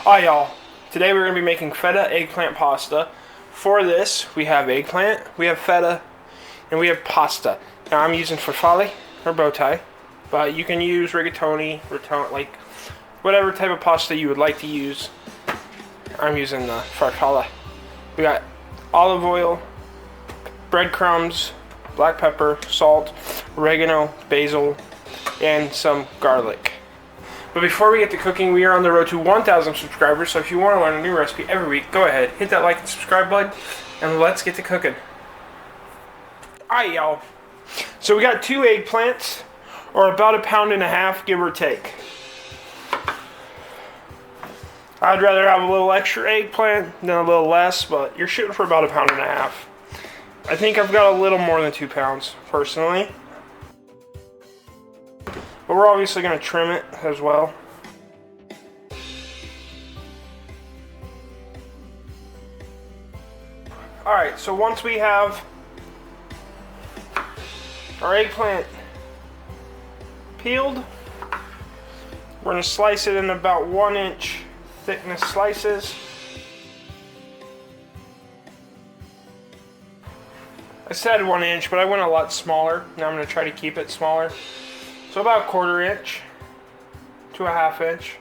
Hi y'all, today we're going to be making feta eggplant pasta. For this, we have eggplant, we have feta, and we have pasta. Now I'm using farfalle, or bow tie, but you can use rigatoni, like whatever type of pasta you would like to use. I'm using the farfalle. We got olive oil, breadcrumbs, black pepper, salt, oregano, basil, and some garlic. But before we get to cooking, we are on the road to 1,000 subscribers, so if you want to learn a new recipe every week, go ahead, hit that like and subscribe button, and let's get to cooking. Alright y'all, so we got 2 eggplants, or about 1.5 pounds, give or take. I'd rather have a little extra eggplant than a little less, but you're shooting for about 1.5 pounds. I think I've got a little more than 2 pounds, personally. But we're obviously going to trim it as well. Alright, so once we have our eggplant peeled, we're going to slice it in about 1-inch thickness slices. I said 1 inch, but I went a lot smaller. Now I'm going to try to keep it smaller. So about 1/4 inch to 1/2 inch.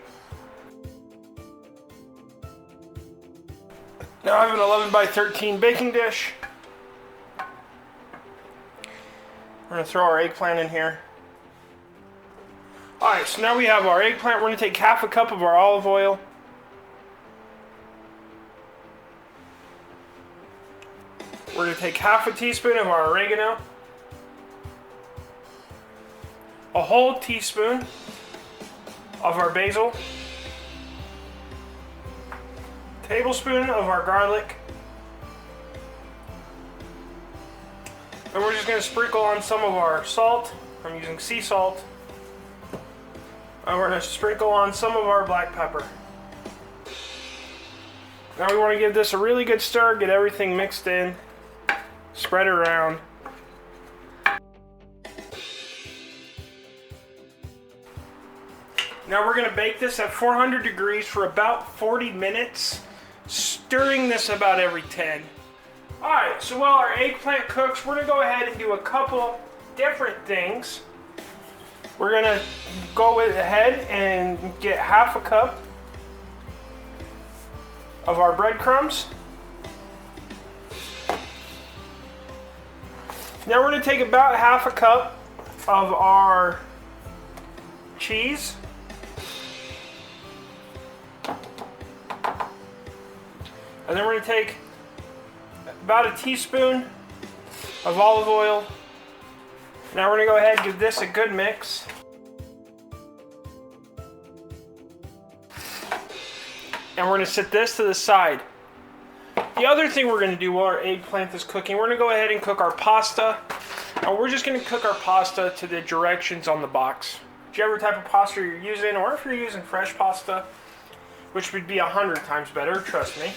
Now I have an 11 by 13 baking dish. We're going to throw our eggplant in here. Alright, so now we have our eggplant. We're going to take 1/2 cup of our olive oil. We're going to take 1/2 teaspoon of our oregano. A whole teaspoon of our basil, tablespoon of our garlic, and we're just going to sprinkle on some of our salt. I'm using sea salt, and we're going to sprinkle on some of our black pepper. Now we want to give this a really good stir, get everything mixed in, spread it around. Now we're going to bake this at 400 degrees for about 40 minutes, stirring this about every 10. Alright, so while our eggplant cooks, we're going to go ahead and do a couple different things. We're going to go ahead and get 1/2 cup of our breadcrumbs. Now we're going to take about 1/2 cup of our cheese. And then we're going to take about a teaspoon of olive oil. Now we're going to go ahead and give this a good mix. And we're going to set this to the side. The other thing we're going to do while our eggplant is cooking, we're going to go ahead and cook our pasta. And we're just going to cook our pasta to the directions on the box. Whichever type of pasta you're using, or if you're using fresh pasta, which would be 100 times better, trust me.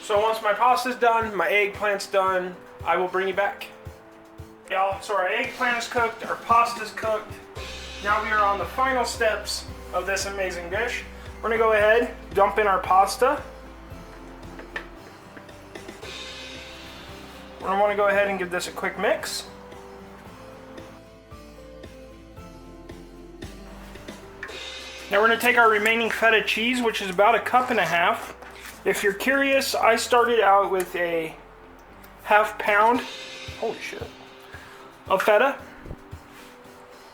So once my pasta's done, my eggplant's done, I will bring you back. Y'all, so our eggplant is cooked, our pasta's cooked. Now we are on the final steps of this amazing dish. We're going to go ahead, dump in our pasta. We're going to want to go ahead and give this a quick mix. Now we're going to take our remaining feta cheese, which is about 1.5 cups. If you're curious, I started out with a 1/2 pound, holy shit, of feta.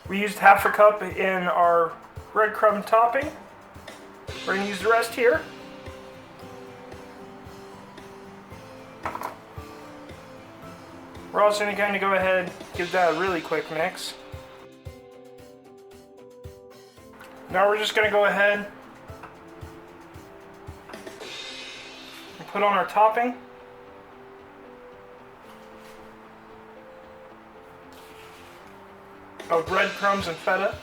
We used 1/2 cup in our breadcrumb topping. We're going to use the rest here. We're also going to kind of go ahead and give that a really quick mix. Now we're just going to go ahead and put on our topping. Of breadcrumbs and feta.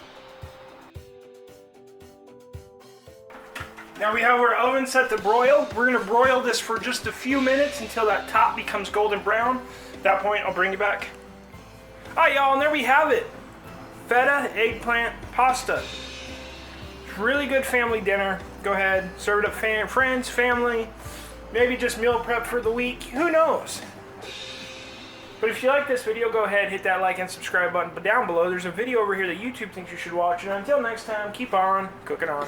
Now we have our oven set to broil. We're going to broil this for just a few minutes until that top becomes golden brown. At that point, I'll bring you back. Alright y'all, and there we have it. Feta eggplant pasta. Really good family dinner. Go ahead, serve it up friends, family, maybe just meal prep for the week. Who knows? But if you like this video, go ahead, hit that like and subscribe button. But down below, there's a video over here that YouTube thinks you should watch. And until next time, keep on cooking on.